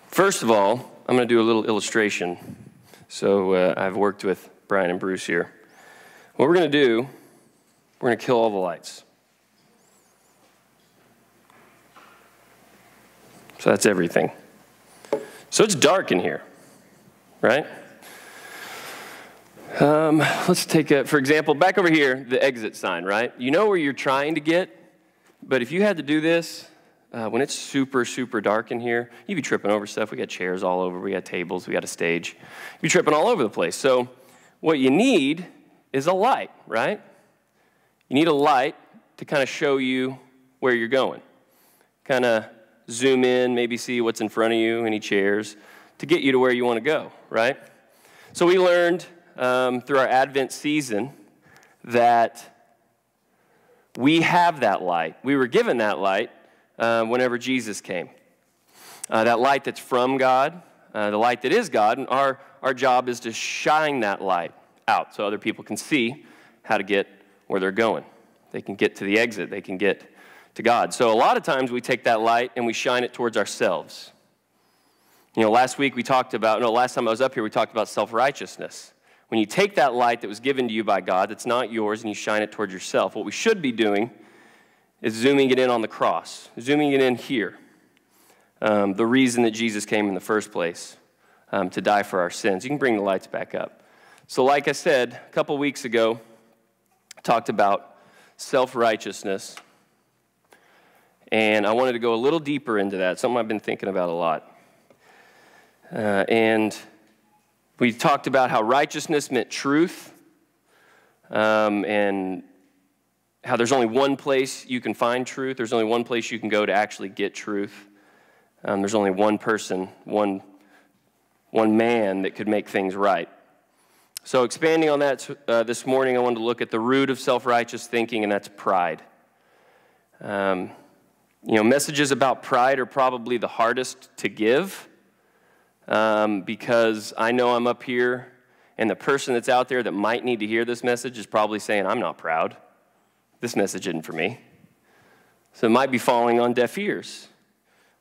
First of all, I'm going to do a little illustration. So I've worked with Brian and Bruce here. What we're going to do, we're going to kill all the lights. So that's everything. So it's dark in here, right? Let's take, for example, back over here, the exit sign, right? You know where you're trying to get, but if you had to do this, when it's super, super dark in here, you'd be tripping over stuff. We got chairs all over. We got tables. We got a stage. You'd be tripping all over the place. So what you need is a light, right? You need a light to kind of show you where you're going. Kind of zoom in, maybe see what's in front of you, any chairs, to get you to where you want to go, right? So we learned through our Advent season that we have that light. We were given that light whenever Jesus came. That light that's from God, the light that is God, and our job is to shine that light out so other people can see how to get where they're going. They can get to the exit. They can get to God. So a lot of times we take that light and we shine it towards ourselves. You know, last time I was up here, we talked about self-righteousness. When you take that light that was given to you by God that's not yours and you shine it towards yourself, what we should be doing is zooming it in on the cross, zooming it in here. The reason that Jesus came in the first place, to die for our sins. You can bring the lights back up. So like I said, a couple weeks ago, I talked about self-righteousness, and I wanted to go a little deeper into that, something I've been thinking about a lot. And we talked about how righteousness meant truth, and how there's only one place you can find truth. There's only one place you can go to actually get truth. There's only one person, one man that could make things right. So expanding on that this morning, I wanted to look at the root of self-righteous thinking, and that's pride. Messages about pride are probably the hardest to give because I know I'm up here, and the person that's out there that might need to hear this message is probably saying, I'm not proud. This message isn't for me. So it might be falling on deaf ears.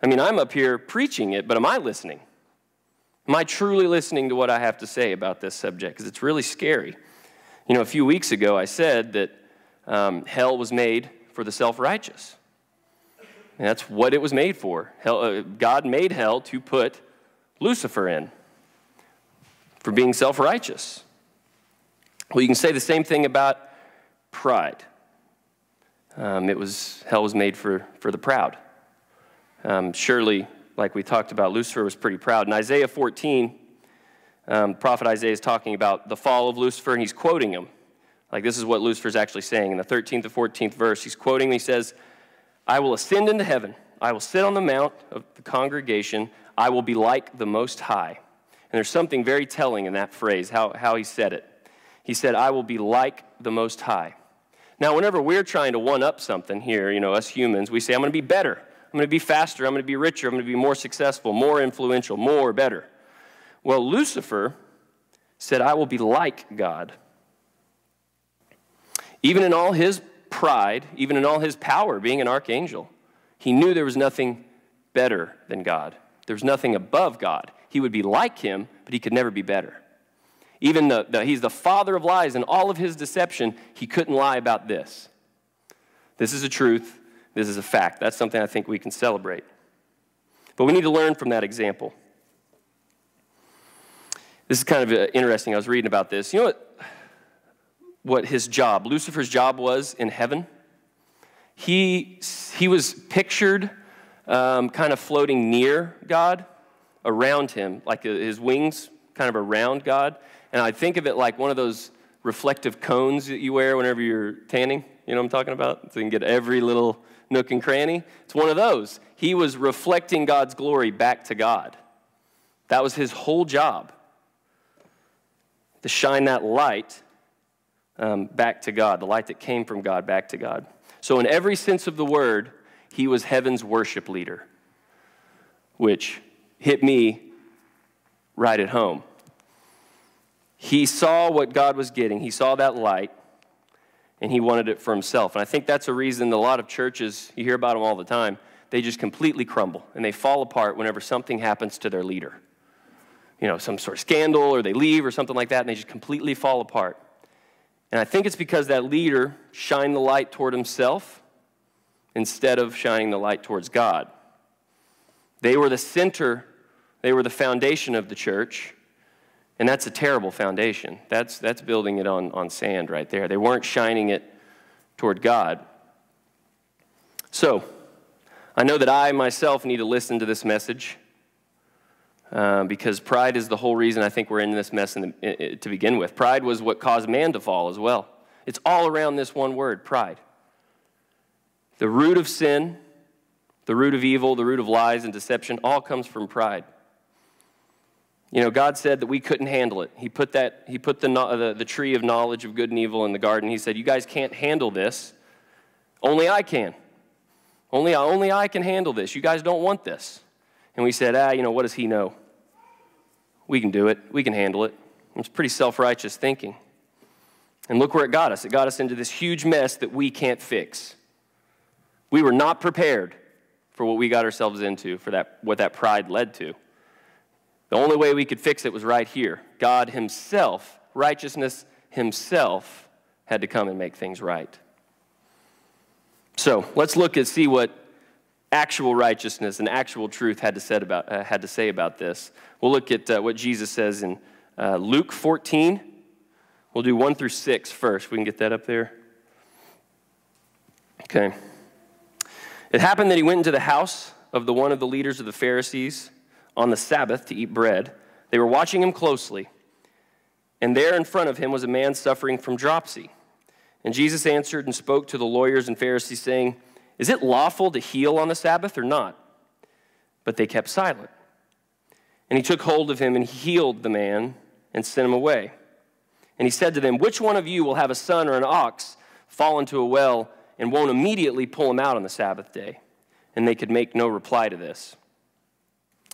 I mean, I'm up here preaching it, but am I listening? Am I truly listening to what I have to say about this subject? Because it's really scary. You know, a few weeks ago I said that hell was made for the self-righteous. And that's what it was made for. God made hell to put Lucifer in for being self-righteous. Well, you can say the same thing about pride. Hell was made for the proud. Surely, like we talked about, Lucifer was pretty proud. In Isaiah 14, prophet Isaiah is talking about the fall of Lucifer, and he's quoting him. Like, this is what Lucifer's actually saying. In the 13th to 14th verse, he's quoting, he says, I will ascend into heaven. I will sit on the mount of the congregation. I will be like the Most High. And there's something very telling in that phrase, how he said it. He said, I will be like the Most High. Now, whenever we're trying to one-up something here, us humans, we say, I'm going to be better. I'm going to be faster. I'm going to be richer. I'm going to be more successful, more influential, more, better. Well, Lucifer said, I will be like God. Even in all his pride, even in all his power, being an archangel, he knew there was nothing better than God. There was nothing above God. He would be like him, but he could never be better. Even he's the father of lies, and all of his deception, he couldn't lie about this. This is a truth. This is a fact. That's something I think we can celebrate. But we need to learn from that example. This is kind of interesting. I was reading about this. You know what his job, Lucifer's job was in heaven? He was pictured kind of floating near God, around him, like his wings kind of around God. And I think of it like one of those reflective cones that you wear whenever you're tanning. You know what I'm talking about? So you can get every little nook and cranny. It's one of those. He was reflecting God's glory back to God. That was his whole job, to shine that light back to God, the light that came from God back to God. So in every sense of the word, he was heaven's worship leader, which hit me right at home. He saw what God was getting. He saw that light, and he wanted it for himself. And I think that's a reason a lot of churches, you hear about them all the time, they just completely crumble, and they fall apart whenever something happens to their leader. Some sort of scandal, or they leave or something like that, and they just completely fall apart. And I think it's because that leader shined the light toward himself instead of shining the light towards God. They were the center, they were the foundation of the church, and that's a terrible foundation. That's building it on sand right there. They weren't shining it toward God. So, I know that I myself need to listen to this message because pride is the whole reason I think we're in this mess to begin with. Pride was what caused man to fall as well. It's all around this one word, pride. The root of sin, the root of evil, the root of lies and deception, all comes from pride. God said that we couldn't handle it. He put the tree of knowledge of good and evil in the garden. He said, you guys can't handle this. Only I can. Only I can handle this. You guys don't want this. And we said, what does he know? We can do it. We can handle it. It's pretty self-righteous thinking. And look where it got us. It got us into this huge mess that we can't fix. We were not prepared for what we got ourselves into, for what that pride led to. The only way we could fix it was right here. God himself, righteousness himself, had to come and make things right. So let's look and see what actual righteousness and actual truth had to say about this. We'll look at what Jesus says in Luke 14. We'll do 1 through 6 first. We can get that up there. Okay. It happened that he went into the house of one of the leaders of the Pharisees on the Sabbath to eat bread. They were watching him closely, and there in front of him was a man suffering from dropsy. And Jesus answered and spoke to the lawyers and Pharisees, saying, is it lawful to heal on the Sabbath or not? But they kept silent. And he took hold of him and healed the man and sent him away. And he said to them, which one of you will have a son or an ox fall into a well and won't immediately pull him out on the Sabbath day? And they could make no reply to this.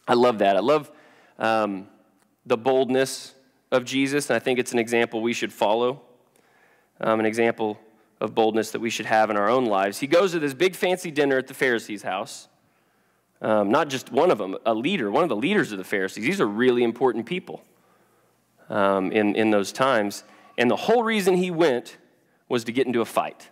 I love that. I love the boldness of Jesus, and I think it's an example we should follow, an example of boldness that we should have in our own lives. He goes to this big fancy dinner at the Pharisees' house. Not just one of them, one of the leaders of the Pharisees. These are really important people in those times. And the whole reason he went was to get into a fight.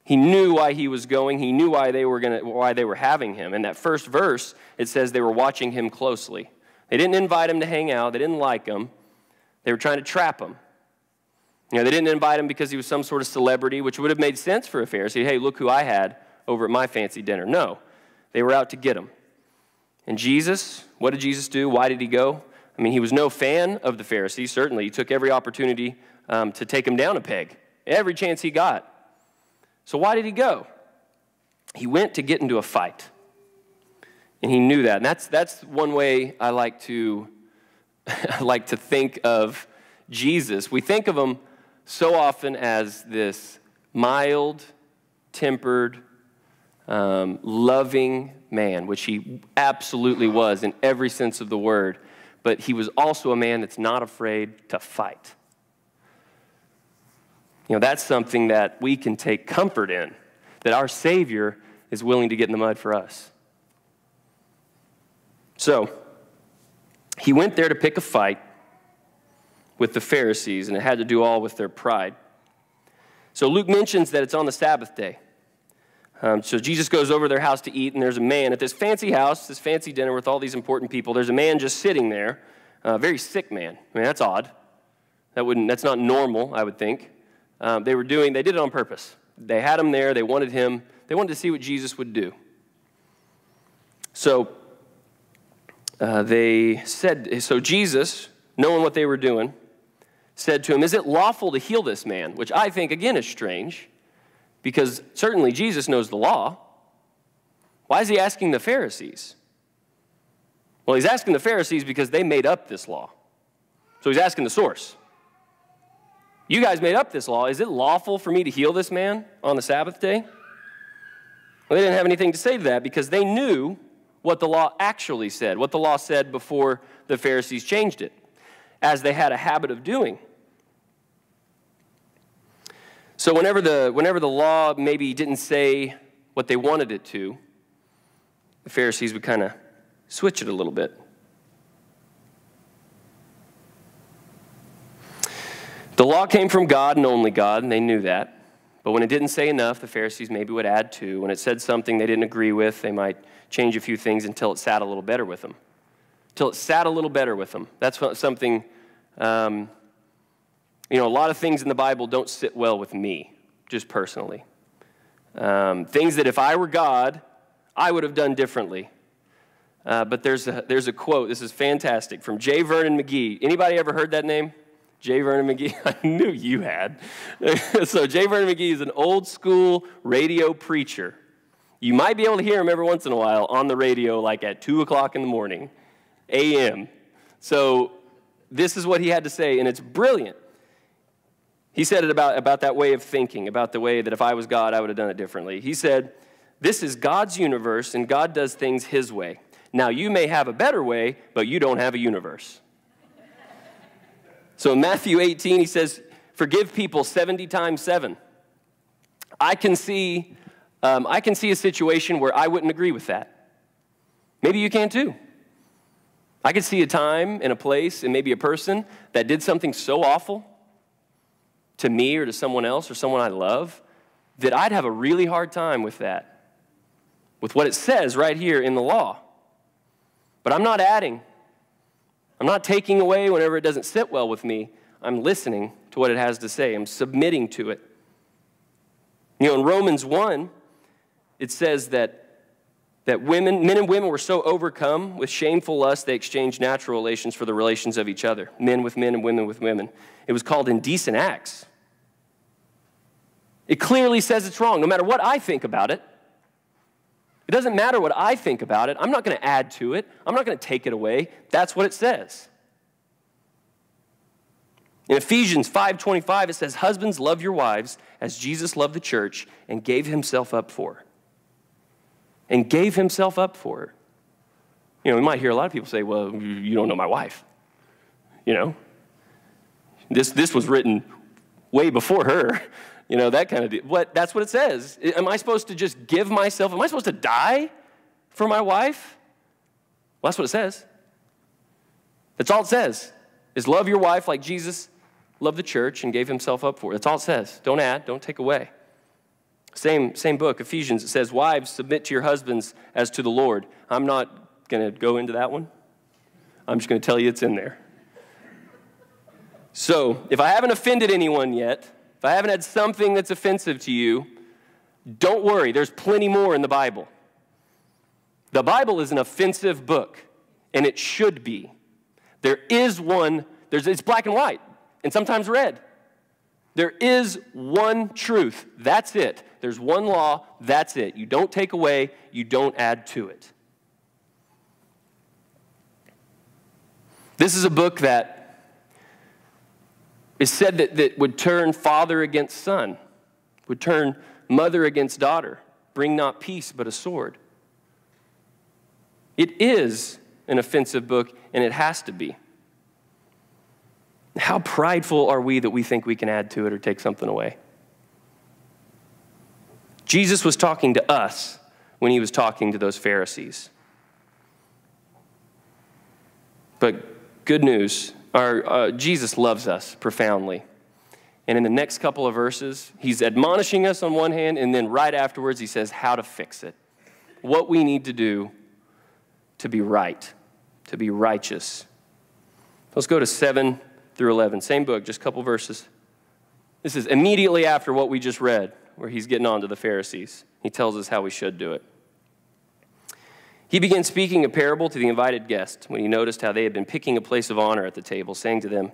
He knew why he was going. He knew why they were having him. In that first verse, it says they were watching him closely. They didn't invite him to hang out. They didn't like him. They were trying to trap him. They didn't invite him because he was some sort of celebrity, which would have made sense for a Pharisee. Hey, look who I had over at my fancy dinner. No, they were out to get him. And Jesus, what did Jesus do? Why did he go? He was no fan of the Pharisees, certainly. He took every opportunity to take him down a peg, every chance he got. So why did he go? He went to get into a fight. And he knew that. And that's one way I like to think of Jesus. We think of him so often as this mild-tempered, loving man, which he absolutely was in every sense of the word. But he was also a man that's not afraid to fight. That's something that we can take comfort in, that our Savior is willing to get in the mud for us. So, he went there to pick a fight with the Pharisees, and it had to do all with their pride. So Luke mentions that it's on the Sabbath day. So Jesus goes over to their house to eat, and there's a man at this fancy house, this fancy dinner with all these important people. There's a man just sitting there, a very sick man. That's odd. That's not normal, I would think. They did it on purpose. They had him there. They wanted to see what Jesus would do. So Jesus, knowing what they were doing, said to him, is it lawful to heal this man? Which I think, again, is strange, because certainly Jesus knows the law. Why is he asking the Pharisees? Well, he's asking the Pharisees because they made up this law. So he's asking the source. You guys made up this law. Is it lawful for me to heal this man on the Sabbath day? Well, they didn't have anything to say to that because they knew what the law actually said, what the law said before the Pharisees changed it, as they had a habit of doing. So whenever the law maybe didn't say what they wanted it to, the Pharisees would kind of switch it a little bit. The law came from God and only God, and they knew that. But when it didn't say enough, the Pharisees maybe would add to. When it said something they didn't agree with, they might change a few things until it sat a little better with them. Until it sat a little better with them. That's something, a lot of things in the Bible don't sit well with me, just personally. Things that if I were God, I would have done differently. But there's a quote, this is fantastic, from J. Vernon McGee. Anybody ever heard that name? J. Vernon McGee? I knew you had. So J. Vernon McGee is an old school radio preacher. You might be able to hear him every once in a while on the radio, like at 2 o'clock in the morning, a.m. So this is what he had to say, and it's brilliant. He said it about that way of thinking, about the way that if I was God, I would have done it differently. He said, this is God's universe, and God does things his way. Now, you may have a better way, but you don't have a universe. So in Matthew 18, he says, forgive people 70 times 7. I can see a situation where I wouldn't agree with that. Maybe you can too. I could see a time and a place and maybe a person that did something so awful to me or to someone else or someone I love that I'd have a really hard time with that, with what it says right here in the law. But I'm not adding. I'm not taking away whenever it doesn't sit well with me. I'm listening to what it has to say. I'm submitting to it. In Romans 1, it says that men and women were so overcome with shameful lust, they exchanged natural relations for the relations of each other, men with men and women with women. It was called indecent acts. It clearly says it's wrong, no matter what I think about it. It doesn't matter what I think about it. I'm not going to add to it. I'm not going to take it away. That's what it says. In Ephesians 5:25, it says, husbands, love your wives as Jesus loved the church and gave himself up for her. And gave himself up for her. We might hear a lot of people say, well, you don't know my wife. This was written way before her. That kind of deal. That's what it says. Am I supposed to just give myself? Am I supposed to die for my wife? Well, that's what it says. That's all it says, is love your wife like Jesus loved the church and gave himself up for it. That's all it says. Don't add, don't take away. Same book, Ephesians, it says, wives, submit to your husbands as to the Lord. I'm not going to go into that one. I'm just going to tell you it's in there. So, if I haven't offended anyone yet, if I haven't had something that's offensive to you, don't worry, there's plenty more in the Bible. The Bible is an offensive book, and it should be. There is one, it's black and white, and sometimes red. There is one truth, that's it. There's one law, that's it. You don't take away, you don't add to it. This is a book that is said that would turn father against son, would turn mother against daughter, bring not peace but a sword. It is an offensive book, and it has to be. How prideful are we that we think we can add to it or take something away? Jesus was talking to us when he was talking to those Pharisees. But good news, Jesus loves us profoundly. And in the next couple of verses, he's admonishing us on one hand, and then right afterwards he says how to fix it. What we need to do to be right, to be righteous. Let's go to 7 through 11. Same book, just a couple verses. This is immediately after what we just read, where he's getting on to the Pharisees. He tells us how we should do it. He began speaking a parable to the invited guests when he noticed how they had been picking a place of honor at the table, saying to them,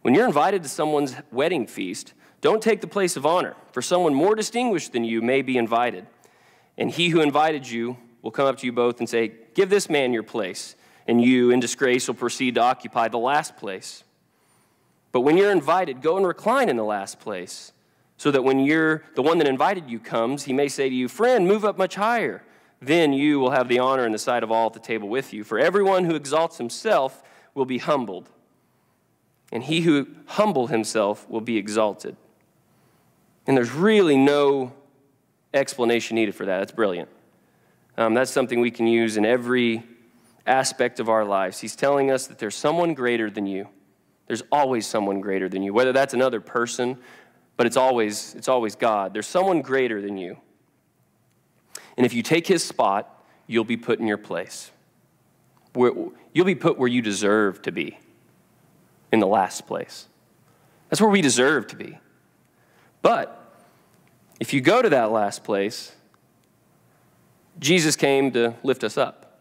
when you're invited to someone's wedding feast, don't take the place of honor, for someone more distinguished than you may be invited. And he who invited you will come up to you both and say, give this man your place, and you, in disgrace, will proceed to occupy the last place. But when you're invited, go and recline in the last place, so that when the one that invited you comes, he may say to you, friend, move up much higher. Then you will have the honor in the sight of all at the table with you. For everyone who exalts himself will be humbled, and he who humbles himself will be exalted. And there's really no explanation needed for that. That's brilliant. That's something we can use in every aspect of our lives. He's telling us that there's someone greater than you. There's always someone greater than you, whether that's another person, but it's always God. There's someone greater than you. And if you take his spot, you'll be put in your place. You'll be put where you deserve to be, in the last place. That's where we deserve to be. But if you go to that last place, Jesus came to lift us up,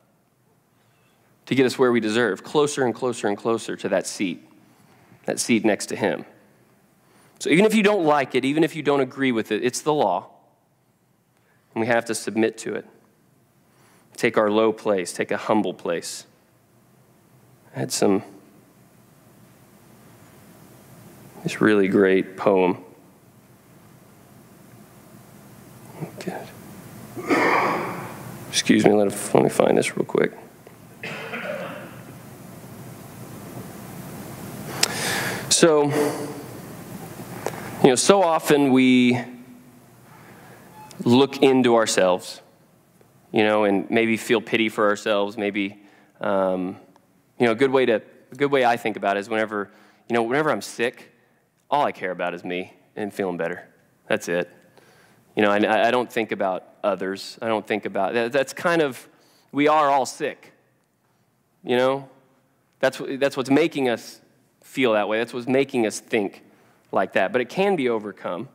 to get us where we deserve, closer and closer and closer to that seat next to him. So even if you don't like it, even if you don't agree with it, it's the law. And we have to submit to it. Take our low place, take a humble place. I had this really great poem. Okay. Excuse me, let me find this real quick. So, so often we look into ourselves, and maybe feel pity for ourselves. Maybe, a good way I think about it is whenever I'm sick, all I care about is me and feeling better. That's it. I don't think about others. I don't think about that's kind of, we are all sick. That's what's making us feel that way. That's what's making us think like that. But it can be overcome.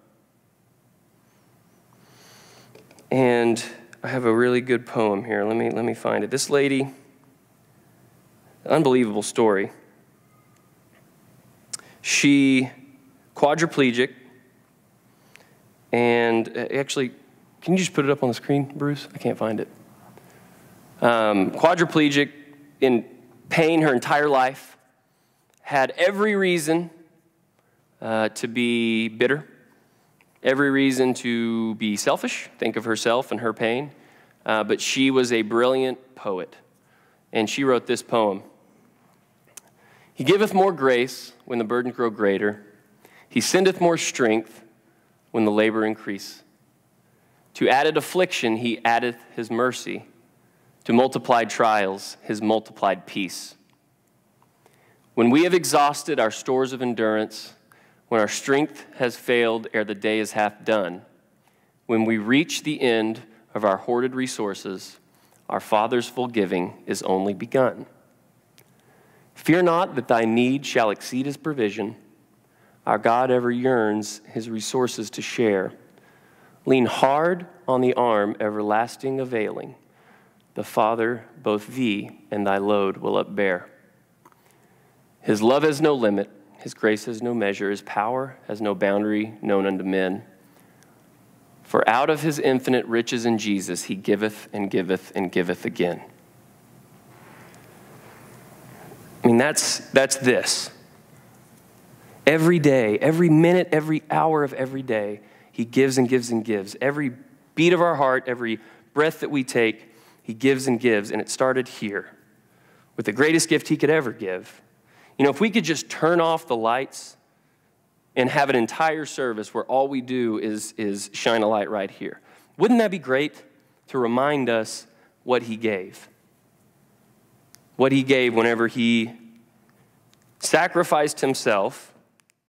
And I have a really good poem here. Let me find it. This lady, unbelievable story. She quadriplegic, and actually, can you just put it up on the screen, Bruce? I can't find it. Quadriplegic, in pain her entire life, had every reason to be bitter, every reason to be selfish, think of herself and her pain, but she was a brilliant poet, and she wrote this poem. He giveth more grace when the burdens grow greater. He sendeth more strength when the labor increase. To added affliction he addeth his mercy. To multiplied trials his multiplied peace. When we have exhausted our stores of endurance, when our strength has failed ere the day is half done, when we reach the end of our hoarded resources, our Father's full giving is only begun. Fear not that thy need shall exceed his provision. Our God ever yearns his resources to share. Lean hard on the arm everlasting availing. The Father both thee and thy load will upbear. His love has no limit, his grace has no measure, his power has no boundary known unto men. For out of his infinite riches in Jesus he giveth and giveth and giveth again. I mean, that's this. Every day, every minute, every hour of every day, he gives and gives and gives. Every beat of our heart, every breath that we take, he gives and gives. And it started here with the greatest gift he could ever give. If we could just turn off the lights and have an entire service where all we do is shine a light right here. Wouldn't that be great to remind us what he gave? What he gave whenever he sacrificed himself